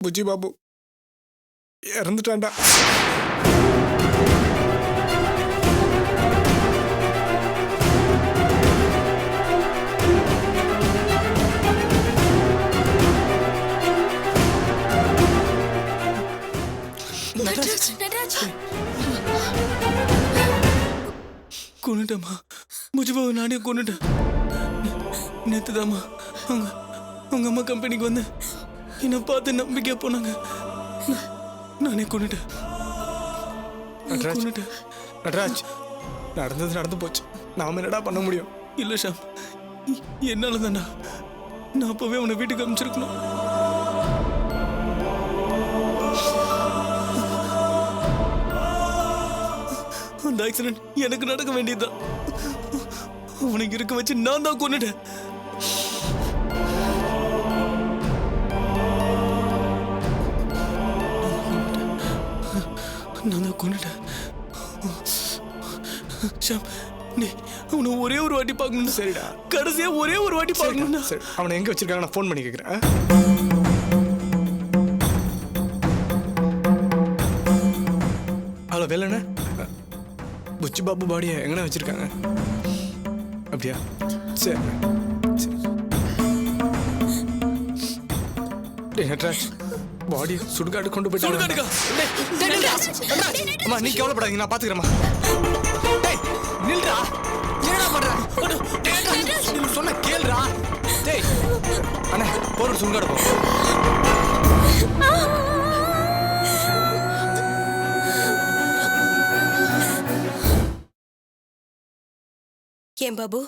புஜ்ஜி பாபு இறந்துட்டான்டா. கொண்டுட்டேம்மா, புஜ்ஜிபாபு நானே கொண்டுட்டேன். நேத்துதாம்மா அவங்க அவங்க அம்மா கம்பெனிக்கு வந்து என்னை பார்த்து நம்பிக்கையா போனாங்க. நானே கொண்டுட்டேன். நடராஜ், நடந்தது நடந்து போச்சு. நாம என்னடா பண்ண முடியும்? இல்லை ஷாம், என்னால தானா. நான் அப்பவே உன்னை வீட்டுக்கு அனுப்பிச்சிருக்கணும். அந்த ஆக்சிடென்ட் எனக்கு நடக்க வேண்டியதுதான். உனக்கு இருக்க வச்சு நான் தான் கொண்டுட்டேன். நான் தான் கொண்டுட்டேன். ஷாம், நீ அவனை ஒரே ஒரு வாட்டி பார்க்கணும். சரிடா, கடைசியா ஒரே ஒரு வாட்டி பார்க்கணும்டா. சரி, அவனை எங்க வச்சிருக்காங்க நான் ஃபோன் பண்ணி கேட்கிறேன். அவ்வளோ வேலைண்ணே, புச்சி பாபு பாடியை எங்கண்ணா வச்சிருக்காங்க? அப்படியா? சரி சரி. நட்ராஜ், பாடி சுடுகாடு கொண்டு போயிட்டு. அம்மா நீ கவலைப்படாதீங்க, நான் பாத்துக்கிறேம்மா. நில்றா, என்னடா பண்ற? சொன்ன கேளுடா. டேய் அண்ணா, போற சுடுகாடு போ. ஏன் பாபு,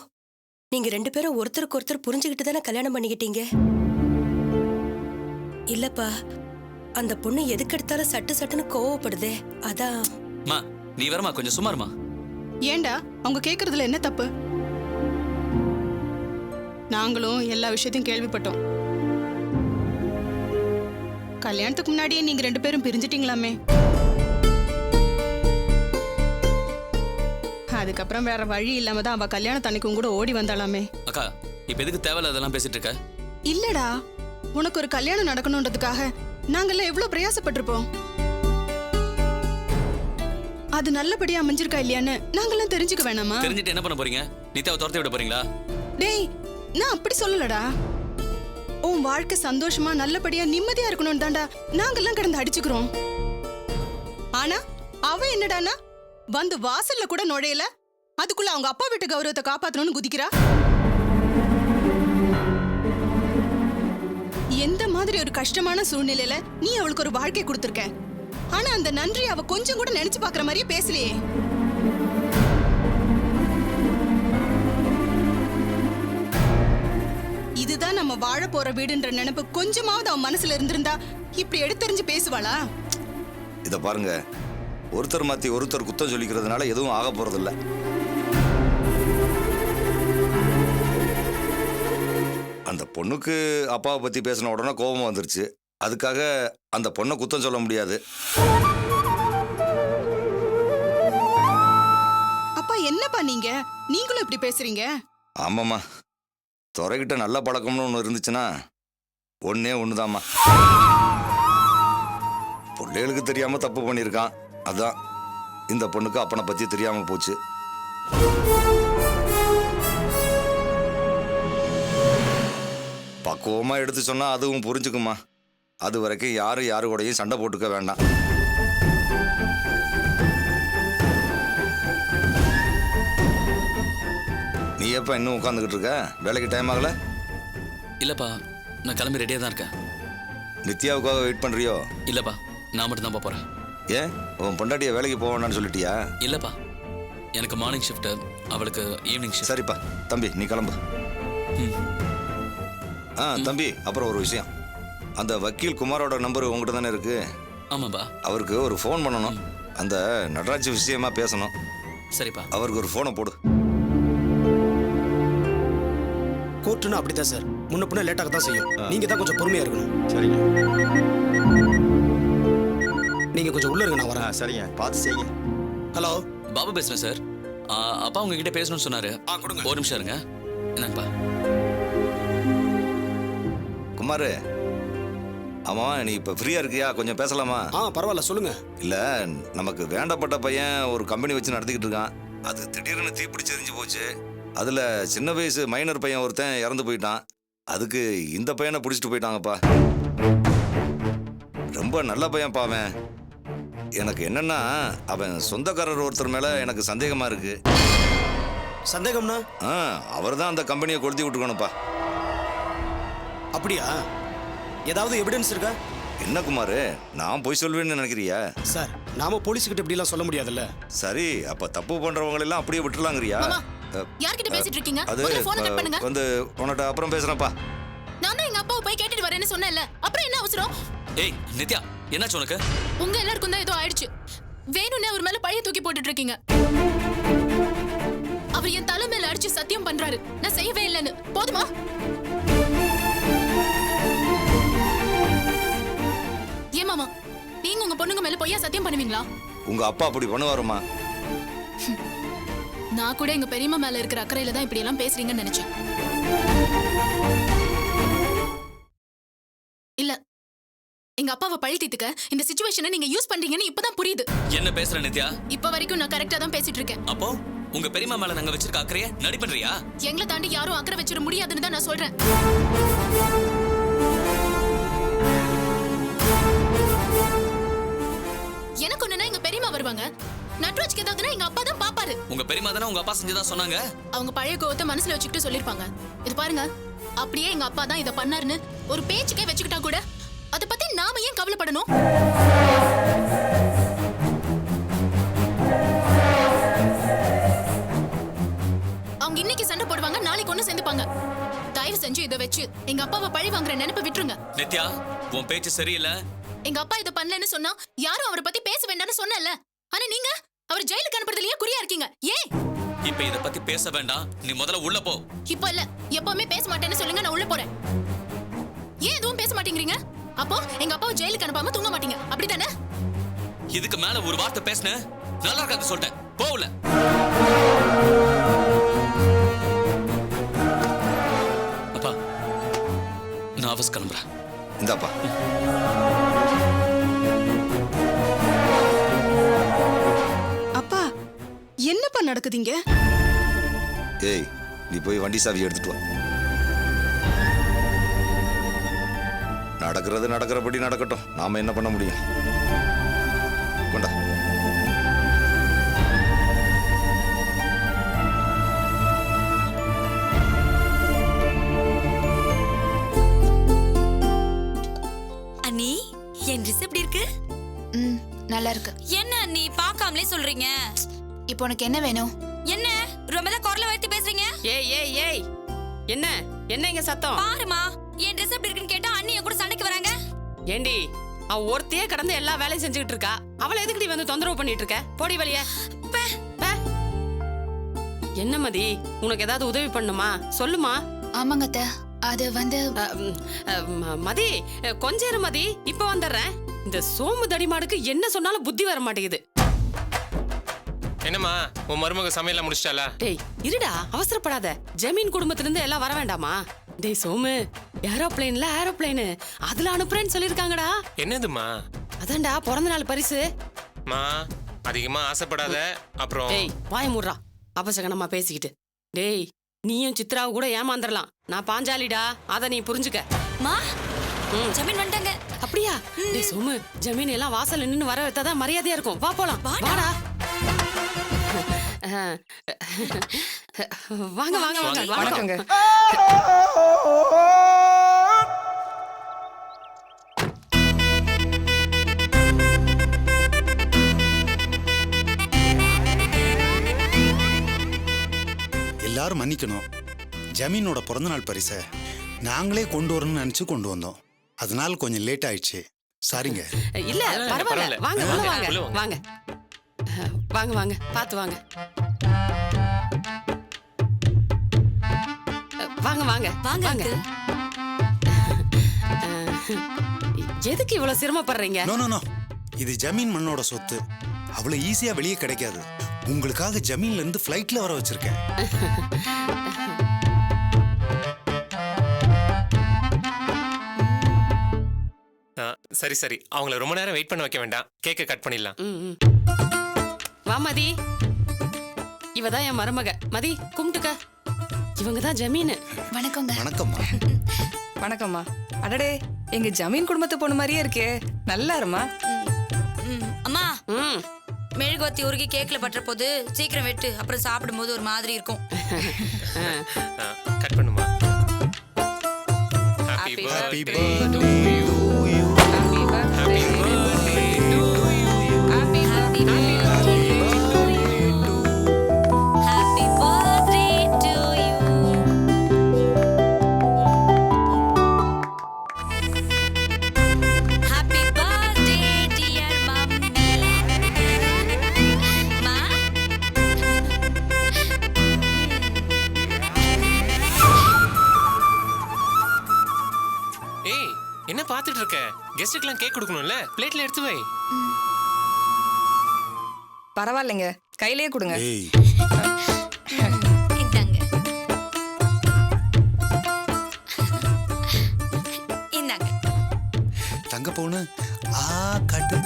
நீங்க 2 பேரும் ஒருத்தருக்கு ஒருத்தர் புரிஞ்சுக்கிட்டு தானே கல்யாணம் பண்ணிக்கிட்டீங்க? இல்லப்பா, அந்த பொண்ணு எதுக்கு எடுத்தாலும் சட்டு சட்டுன்னு கோவப்படுதே, அதான். நீ வரமா, கொஞ்சம் சுமாருமா. ஏண்டா அவங்க கேக்குறதுல என்ன தப்பு? நாங்களும் எல்லா விஷயத்தையும் கேள்விப்பட்டோம். கல்யாணத்துக்கு முன்னாடியே நீங்க 2 பேரும் பிரிஞ்சிட்டீங்களாமே. அதுக்கப்புறம் வேற வழி இல்லாம தான் அவ கல்யாணத்தன்னைக்கும் கூட ஓடி வந்தாளாமே. அக்கா, இப்ப எதுக்கு தேவையில்ல அதெல்லாம் பேசிட்டு இருக்க? இல்லடா, உனக்கு ஒரு கல்யாணம் நடக்கணும்ன்றதுக்காக நாங்கெல்லாம் எவ்வளவு பிரயாசப்பட்டிருப்போம். அது நல்லபடியா அமைஞ்சிருக்கா இல்லையான்னு நாங்கெல்லாம் தெரிஞ்சுக்க வேணாமா? தெரிஞ்சுட்டு என்ன பண்ண போறீங்க? நித்யாவை துரத்தி விட போறீங்களா? டேய், நான் அப்படி சொல்லலடா. உன் வாழ்க்கை சந்தோஷமா நல்லபடியா நிம்மதியா இருக்கணும்னு தான்டா நாங்கெல்லாம் கிடந்து அடிச்சுக்கிறோம். ஆனா அவ என்னடானா வந்து வாசல்ல கூட நுழையல, அதுக்குள்ள அவங்க அப்பா வீட்டு கௌரவத்தை காப்பாத்தணும்னு குதிக்கிறா. எந்த மாதிரி ஒரு கஷ்டமான சூழ்நிலையில நீ அவளுக்கு ஒரு வாழ்க்கை கொடுத்திருக்க. ஆனா அந்த நன்றி அவ கொஞ்சம் கூட நினைச்சு பாக்குற மாதிரியே பேசலையே. இதுதான் நம்ம வாழ போற வீடுன்ற நினைப்பு கொஞ்சமாவது அவன் மனசுல இருந்திருந்தா இப்படி எடுத்தறிஞ்சு பேசுவாளா? இத பாருங்க, ஒருத்தர் மாத்தி ஒருத்தர் குத்தம் சொல்லிக்கிறதுனால எதுவும் ஆக போறதில்ல. அந்த பொண்ணுக்கு அப்பாவை பத்தி பேசின உடனே கோபம் வந்துருச்சு. அதுக்காக அந்த பொண்ணை குத்தம் சொல்ல முடியாது. அப்பா என்னப்பா நீங்களும் இப்படி பேசுறீங்க? ஆமாம்மா, துறைகிட்ட நல்ல பழக்கம்னு ஒன்று இருந்துச்சுன்னா ஒன்னே ஒண்ணுதாம்மா. பிள்ளைகளுக்கு தெரியாம தப்பு பண்ணியிருக்கான். அதான் இந்த பொண்ணுக்கு அப்பனை பத்தி தெரியாம போச்சு. பக்குவமா எடுத்து சொன்னா அதுவும் புரிஞ்சுக்குமா. அது வரைக்கும் யாரு கூடயும் சண்டை போட்டுக்க வேண்டாம். நீ எப்ப இன்னும் உட்காந்துக்கிட்டு இருக்க? வேலைக்கு டைம் ஆகல? இல்லப்பா, நான் கிளம்பி ரெடியா தான் இருக்கேன். நித்யாவுக்காக வெயிட் பண்றியோ? இல்லப்பா, நான் மட்டும் தான் போறேன். ஏன், உன் பொண்டாட்டிய வேலைக்கு போக வேண்டாம்னு சொல்லிட்டியா? இல்லப்பா, எனக்கு மார்னிங் ஷிஃப்ட், அவளுக்கு ஈவினிங் ஷிஃப்ட். சரிப்பா தம்பி, நீ கிளம்பு. தம்பி, அப்புறம் ஒரு விஷயம். அந்த வக்கீல் குமாரோட நம்பர் உங்ககிட்ட தானே இருக்கு? ஆமாப்பா. அவருக்கு ஒரு ஃபோன் பண்ணணும். அந்த நடராஜ் விஷயமா பேசணும். சரிப்பா. அவருக்கு ஒரு ஃபோனை போடு. கோர்ட்டுன்னா அப்படித்தான் சார், முன்ன பின்ன லேட்டாக தான் செய்யும். நீங்க தான் கொஞ்சம் பொறுமையா இருக்கணும். சரிங்க. நீங்க கொஞ்சம் உள்ள இருங்க, நான் வரேன். சரிங்க, பார்த்து செய்யுங்க. ஹலோ, பாபு பேசுறேன் சார். அப்பா உங்ககிட்ட பேசணும்னு சொன்னாரு. கொடுங்க. ஒரு நிமிஷம் இருங்க. என்னங்கப்பா? குமாரு, ஆமா நீ இப்ப ஃப்ரீயா இருக்கியா? கொஞ்சம் பேசலாமா? பரவாயில்ல சொல்லுங்க. இல்ல, நமக்கு வேண்டப்பட்ட பையன் ஒரு கம்பெனி வச்சு நடத்திக்கிட்டு இருக்கான். அது திடீர்னு தீப்பிடிச்சு எரிஞ்சு போச்சு. அதுல சின்ன வயசு மைனர் பையன் ஒருத்தன் இறந்து போயிட்டான். அதுக்கு இந்த பையனை பிடிச்சிட்டு போயிட்டாங்கப்பா. ரொம்ப நல்ல பையன்ப்பா அவன். எனக்கு என்னன்னா, அவன் சொந்தக்காரர் ஒருத்தர் மேல எனக்கு சந்தேகமா இருக்கு. சந்தேகம்னா? அவர் தான் அந்த கம்பெனியை கொளுத்தி விட்டுருக்கணும்ப்பா. அப்படியா? ஏதாவது எவிடன்ஸ் இருக்கா? என்ன குமார், நான் போய் சொல்வேன்னு நினைக்கிறியா? சார், நாம போலீஸ்கிட்ட இப்படி எல்லாம் சொல்ல முடியாதுல்ல. சரி, அப்ப தப்பு பண்றவங்க எல்லாம் அப்படியே விட்டுலாங்கறியா? யார்கிட்ட பேசிட்டு இருக்கீங்க? அது முதல்ல போன் கட் பண்ணுங்க. வந்து உன்கிட்ட அப்புறம் பேசுறேன்ப்பா. நான் தான் எங்க அப்பாவை போய் கேட்டுட்டு வரேன்னு சொன்னேன்ல. அப்புறம் என்ன அவசரம்? ஏய் நித்யா, என்னாச்சு உனக்கு? உங்க எல்லாருக்கும் தான் ஏதோ ஆயிடுச்சு. வேணும்னே அவர் மேல பழைய தூக்கி போட்டுட்டு இருக்கீங்க. அவர் என் தலை மேல அடிச்சு சத்தியம் பண்றாரு, நான் செய்யவே இல்லைன்னு. போதுமா? ஏன் மாமா, நீங்க உங்க பொண்ணுங்க மேல பொய்யா சத்தியம் பண்ணுவீங்களா? உங்க அப்பா அப்படி பண்ணுவாருமா? நான் கூட எங்க பெரியம்மா மேல இருக்கிற அக்கறையில தான் இப்படி எல்லாம் பேசுறீங்கன்னு நினைச்சேன். இல்ல, எங்க அப்பாவை பழி தீர்த்துக்க இந்த சிச்சுவேஷனை நீங்க யூஸ் பண்றீங்கன்னு இப்பதான் புரியுது. என்ன பேசுற நித்யா? இப்ப வரைக்கும் நான் கரெக்டா தான் பேசிட்டு இருக்கேன். அப்போ உங்க பெரியம்மா மேல நாங்க வச்சிருக்க அக்கறைய நடி பண்றியா? எங்களை தாண்டி யாரும் அக்கறை வச்சிட முடியாதுன்னு தான் நான் சொல்றேன். எனக்கு ஒண்ணுனா எங்க பெரியம்மா வருவாங்க. நட்ராஜ்க்கு ஏதாவதுனா எங்க அப்பா தான் பாப்பாரு. உங்க பெரியம்மா தானே உங்க அப்பா செஞ்சதா சொன்னாங்க. அவங்க பழைய கோவத்தை மனசுல வச்சுக்கிட்டு சொல்லிருப்பாங்க. இது பாருங்க, அப்படியே எங்க அப்பா தான் இத பண்ணாருன்னு ஒரு பேச்சுக்கே வச்சுக்கிட்டா கூட அத பத்தி நாம ஏன் கவலைப்படணும்? அவங்க இன்னைக்கு சண்டை போடுவாங்க, நாளைக்கு ஒண்ணு சேர்ந்துப்பாங்க. தயவு செஞ்சு இத வச்சு எங்க அப்பாவை பழி வாங்குற நினைப்ப விட்டுருங்க. நித்யா, உன் பேச்சு சரியில்லை. எங்க அப்பா இத பண்ணலன்னு சொன்னா யாரும் அவரை பத்தி பேச வேண்டாம்னு சொன்னல. ஆனா நீங்க அவர் ஜெயிலுக்கு அனுப்புறதுலயே குறியா இருக்கீங்க. ஏன் இப்ப இத பத்தி பேச வேண்டாம், நீ முதல்ல உள்ள போ. இப்ப இல்ல, எப்பவுமே பேச மாட்டேன்னு சொல்லுங்க, நான் உள்ள போறேன். ஏன் எதுவும் பேச மாட்டேங்கிறீங்க? அப்போ எங்க அப்பாவை ஜெயிலுக்கு அனுப்பாம தூங்க மாட்டீங்க, அப்படித்தானே? இதுக்கு மேல ஒரு வார்த்தை பேசுன நல்லா இருக்காது சொல்லிட்டேன். போகல. அப்பா, நான் ஆபீஸ் கிளம்புறேன். இந்தாப்பா. அப்பா, என்னப்பா நடக்குதுங்க? ஏய், நீ போய் வண்டி சாவி எடுத்துட்டு வா. நடக்கிறது நடக்கிறபடி நடக்கட்டும், நாம என்ன பண்ண முடியும்? கொண்டா. அண்ணி, என் ட்ரெஸ் எப்படி இருக்கு? நல்லா இருக்கு. என்ன அண்ணி பார்க்காமலே சொல்றீங்க? இப்போ உனக்கு என்ன வேணும்? என்ன ரொம்ப தான் குரலை உயர்த்தி பேசுறீங்க? ஏய் ஏய் ஏய், என்ன என்ன இங்க சத்தம்? பாருமா, என் ட்ரெஸ் எப்படி இருக்குன்னு கேட்டா அண்ணி என் கூட சண்டைக்கு வராங்க. ஏண்டி, அவ ஒருத்தையே கடந்து எல்லா வேலையும் செஞ்சுக்கிட்டு இருக்கா. அவளை எதுக்குடி வந்து தொந்தரவு பண்ணிட்டு இருக்க? போடி வெளியே. என்ன மதி, உனக்கு ஏதாவது உதவி பண்ணுமா? சொல்லுமா. ஆமாங்க அத்தை, அது வந்து மதி, கொஞ்சம் இரு மதி, இப்ப வந்துடுறேன். இந்த சோமு தடிமாடுக்கு என்ன சொன்னாலும் புத்தி வர மாட்டேங்குது. என்னம்மா, உன் மருமக சமையல முடிச்சிட்டாளா? டேய் இருடா, அவசரப்படாத. ஜமீன் குடும்பத்துல இருந்து எல்லாம் வர வேண்டாமா? டேய் சோமு, ஏரோப்ளேன் அதுல அனுப்புறேன்னு சொல்லிருக்காங்கடா. என்னதுமா? அதான்டா பிறந்த நாள் பரிசு. மா, அதிகமா ஆசைப்படாத. அப்புறம் டேய் வாய மூடுறா, அபசகனமா பேசிக்கிட்டு. டேய், நீயும் சித்ராவை கூட ஏமாந்துடலாம். நான் பாஞ்சாலிடா, அத நீ புரிஞ்சுக்க. மா, ஜமீன் வந்துட்டாங்க. அப்படியா? டேய் சோமு, ஜமீன் எல்லாம் வாசல்ல நின்னு வர வைத்தாதான் மரியாதையா இருக்கும். வா போலாம். வாடா. வாங்க வாங்க வாங்க. வணக்கங்க. எல்லாரும் மன்னிக்கணும். ஜமீனோட பிறந்தநாள் பரிசை நாங்களே கொண்டு வரணும்னு நினைச்சு கொண்டு வந்தோம். அதனால கொஞ்சம் லேட் ஆயிடுச்சு. சாரிங்க. இல்ல பரவாயில்ல. வாங்க உள்ள வாங்க. வாங்க வாங்க வாங்க, பாத்து வாங்க. வாங்க வாங்க வாங்க. எதுக்கு இவ்வளவு சிரமப்படுறீங்க? நோ நோ நோ, இது ஜமீன் மண்ணோட சொத்து. அவ்வளவு ஈஸியா வெளியே கிடைக்காது. உங்களுக்காக ஜமீன்ல இருந்து ஃப்ளைட்ல வர வச்சிருக்கேன். சரி சரி, அவங்கள ரொம்ப நேரம் வெயிட் பண்ண வைக்க வேண்டாம், கேக்க கட் பண்ணிடலாம். வா மதி, இவ தான் என் மருமக. மதி கும்பிட்டுக்க. இவங்க தான் ஜமீன். வணக்கங்க. வணக்கம்மா. வணக்கம்மா. அடடே, எங்க ஜமீன் குடும்பத்து பொண்ணு மாதிரியே இருக்கே. நல்லா இருமா. அம்மா மெழுகுவத்தி உருகி கேக்ல பற்ற போது சீக்கிரம் வெட்டு, அப்புறம் சாப்பிடும்போது ஒரு மாதிரி இருக்கும். கட் பண்ணுமா. Happy Happy birthday birthday to you. Happy birthday to you. Happy birthday to you. Happy birthday to you. Happy birthday dear mummy. Ma. ஏய், என்ன பாத்துட்டு இருக்க? கெஸ்ட்டுக்கெல்லாம் கேக் கொடுக்கணும்ல, பிளேட்ல எடுத்து வை. பரவாயில்லைங்க, கையிலேயே கொடுங்க. ஏய், இந்தாங்க. இந்தாங்க. தங்க பொண்ணு காட்டு.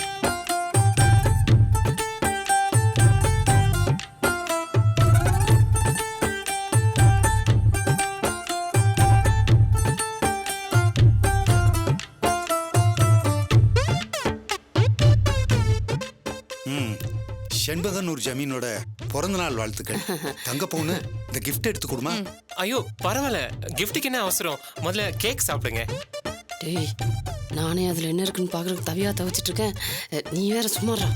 செண்பகனூர் ஜமீனோட பிறந்த நாள் வாழ்த்துக்கள். தங்க பொண்ணு, இந்த கிஃப்ட் எடுத்து கொடுமா. ஐயோ பரவாயில்ல, கிஃப்ட்டுக்கு என்ன அவசரம், முதல்ல கேக் சாப்பிடுங்க. டேய், நானே அதுல என்ன இருக்குன்னு பாக்குறதுக்கு தவியா தவிச்சிட்டு இருக்கேன். நீ வேற சும்மாறா.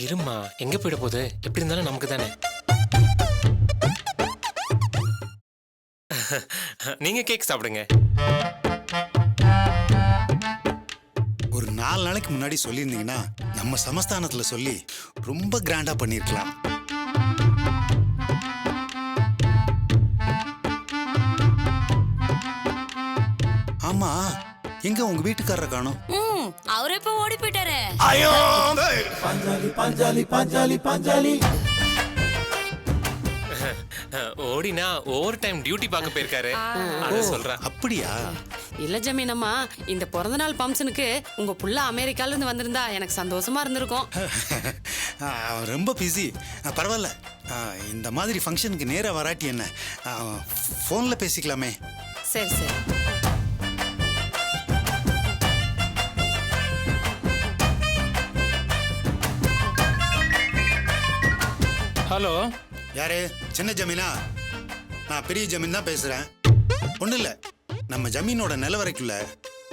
இருமா, எங்க போயிட போகுது, எப்படி இருந்தாலும் நமக்கு தானே. நீங்க கேக் சாப்பிடுங்க. ஒரு 4 நாளைக்கு முன்னாடி சொல்லியிருந்தீங்கன்னா நம்ம சமஸ்தானத்துல சொல்லி ரொம்ப கிராண்டா பண்ணிருக்கலாம். ஆமா, எங்க உங்க வீட்டுக்காரரை காணோம்? அவரு இப்ப ஓடி போயிட்டாரு. ஐயோ, ஓடினா ஓவர் டைம் டியூட்டி பார்க்க போயிருக்காரு, அத சொல்றேன். அப்படியா? இல்ல ஜமீனம்மா, இந்த பிறந்த நாள் ஃபங்க்ஷனுக்கு உங்க புள்ள அமெரிக்கால இருந்து வந்திருந்தா எனக்கு சந்தோஷமா இருந்திருக்கும். ரொம்ப பிஸி. பரவாயில்ல, இந்த மாதிரி ஃபங்க்ஷனுக்கு நேரா வராட்டி என்ன, ஃபோன்ல பேசிக்கலாமே. சரி சரி. ஹலோ, யாரு? சின்ன ஜமீனா? நான் பெரிய ஜமீன் தான் பேசுறேன். ஒன்றும் இல்லை, நம்ம ஜமீனோட நிலவரைக்குள்ள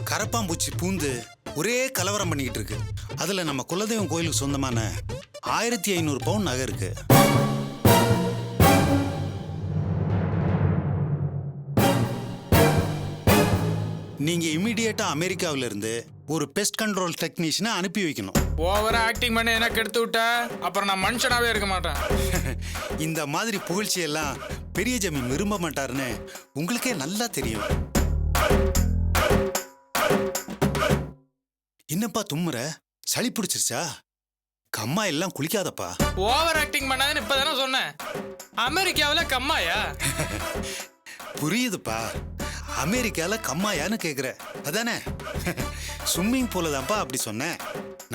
கரப்பாம்பூச்சி பூந்து ஒரே கலவரம் பண்ணிக்கிட்டு இருக்கு. அதில் நம்ம குலதெய்வம் கோயிலுக்கு சொந்தமான 1500 பவுன் நகை இருக்கு. நீங்க இமிடியேட்டா அமெரிக்காவில இருந்து ஒரு பெஸ்ட் கண்ட்ரோல் டெக்னீஷியனை அனுப்பி வைக்கணும். ஓவரா ஆக்டிங் பண்ணி எனக்கு எடுத்து விட்ட அப்புறம் நான் மனுஷனாவே இருக்க மாட்டேன். இந்த மாதிரி புகழ்ச்சியெல்லாம் பெரிய ஜமீன் விரும்ப மாட்டாருன்னு உங்களுக்கே நல்லா தெரியும். என்னப்பா தும்முற? சளி பிடிச்சிருச்சா? கம்மா எல்லாம் குளிக்காதப்பா. ஓவர் ஆக்டிங் பண்ணாதுன்னு இப்பதானே சொன்னேன். அமெரிக்காவில் கம்மாயா? புரியுதுப்பா, அமெரிக்கால கம்மாயான்னு கேக்குற அதானே? ஸ்விம்மிங் பூல தான்ப்பா அப்படி சொன்னேன்.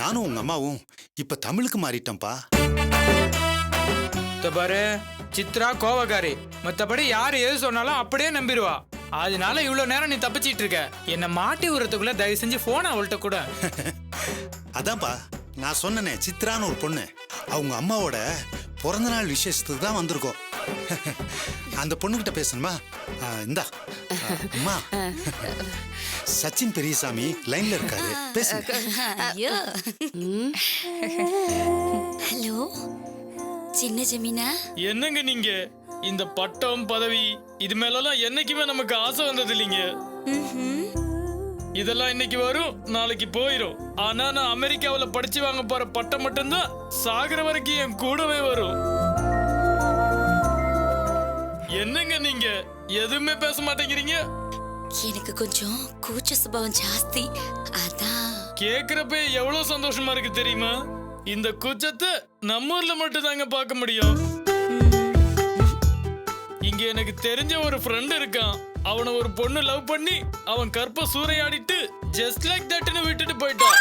நானும் உங்க அம்மாவும் இப்ப தமிழுக்கு மாறிட்டோம்ப்பா. பாரு, சித்ரா கோவக்காரி, மத்தபடி யாரு எது சொன்னாலும் அப்படியே நம்பிடுவா. அதனால இவ்வளவு நேரம் நீ தப்பிச்சிட்டு இருக்க. என்ன மாட்டி விடுறதுக்குள்ள தயவு செஞ்சு போன அவள்கிட்ட கூட. அதான்ப்பா நான் சொன்னனே, சித்ரான்னு ஒரு பொண்ணு, அவங்க அம்மாவோட பிறந்த நாள் விசேஷத்துக்கு தான் வந்திருக்கோம். அந்த பொண்ணுகிட்ட பேசணுமா? இந்தா அம்மா, சச்சின் பெரியசாமி லைன்ல இருக்காரு, பேசுங்க. ஹலோ சின்ன ஜமீனா? என்னங்க நீங்க, இந்த பட்டம் பதவி இது மேலாம் என்னைக்குமே நமக்கு ஆசை வந்தது இல்லைங்க. இதெல்லாம் இன்னைக்கு வரும், நாளைக்கு போயிடும். ஆனா நான் அமெரிக்காவில் படிச்சு வாங்க போற பட்டம் மட்டும்தான் சாகுற வரைக்கும் என் கூடவே வரும். என்னங்க நீங்க எதுவுமே பேச மாட்டேங்கிறீங்க? எனக்கு கொஞ்சம் கூச்ச சுபாவம் ஜாஸ்தி, அதான். கேக்குறப்ப எவ்வளவு சந்தோஷமா இருக்கு தெரியுமா? இந்த கூச்சத்தை நம்ம ஊர்ல மட்டும் தாங்க பார்க்க முடியும். இங்க இங்க எனக்கு தெரிஞ்ச ஒரு ஃப்ரெண்ட் இருக்கான். அவனை ஒரு பொண்ணு லவ் பண்ணி அவன் கற்ப சூறையாடிட்டு ஜஸ்ட் லைக் தட்னு விட்டுட்டு போயிட்டான்.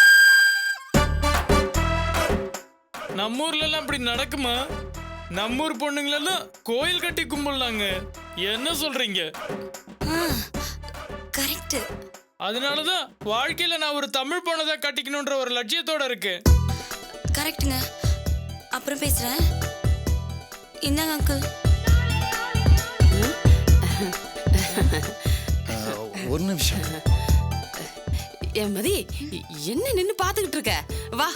நம்ம ஊர்ல எல்லாம் இப்படி நடக்குமா? நம்ம ஊர் பொண்ணுங்களெல்லாம் கோயில் கட்டி கும்பிடலாங்க. என்ன சொல்றீங்க? கரெக்ட். அதனாலதான் வாழ்க்கையில நான் ஒரு தமிழ் பொண்ணை தான் கட்டிக்கணும்ன்ற ஒரு லட்சியத்தோட இருக்கு. கரெக்ட்டுங்க. அப்புறம் பேசுறேன். இந்தாங்க அங்கிள். ஒரு நிமிஷம். என் மதி என்ன நின்னு பாத்துக்கிட்டு இருக்க? வா.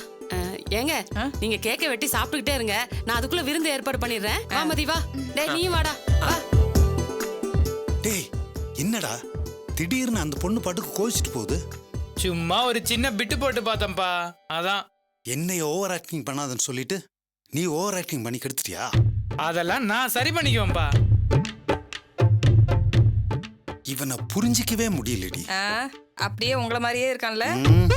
ஏங்க நீங்க கேக்க வெட்டி சாப்பிட்டுக்கிட்டே இருங்க. நான் அதுக்குள்ள விருந்து ஏற்பாடு பண்ணிடுறேன். வா மதி வா. டேய் நீ வாடா. வா. டேய் என்னடா திடீர்னு அந்த பொண்ணு பாட்டுக்கு கோச்சிட்டு போகுது? சும்மா ஒரு சின்ன பிட்டு போட்டு பார்த்தேன்ப்பா, அதான். என்னை ஓவர் ஆக்டிங் பண்ணாதன்னு சொல்லிட்டு நீ ஓவர் ஆக்டிங் பண்ணி கெடுத்துட்டியா? அதெல்லாம் நான் சரி பண்ணிக்குவேன்ப்பா. இவனை புரிஞ்சிக்கவே முடியலடி. அப்படியே உங்களை மாதிரியே இருக்கான்ல. ம்.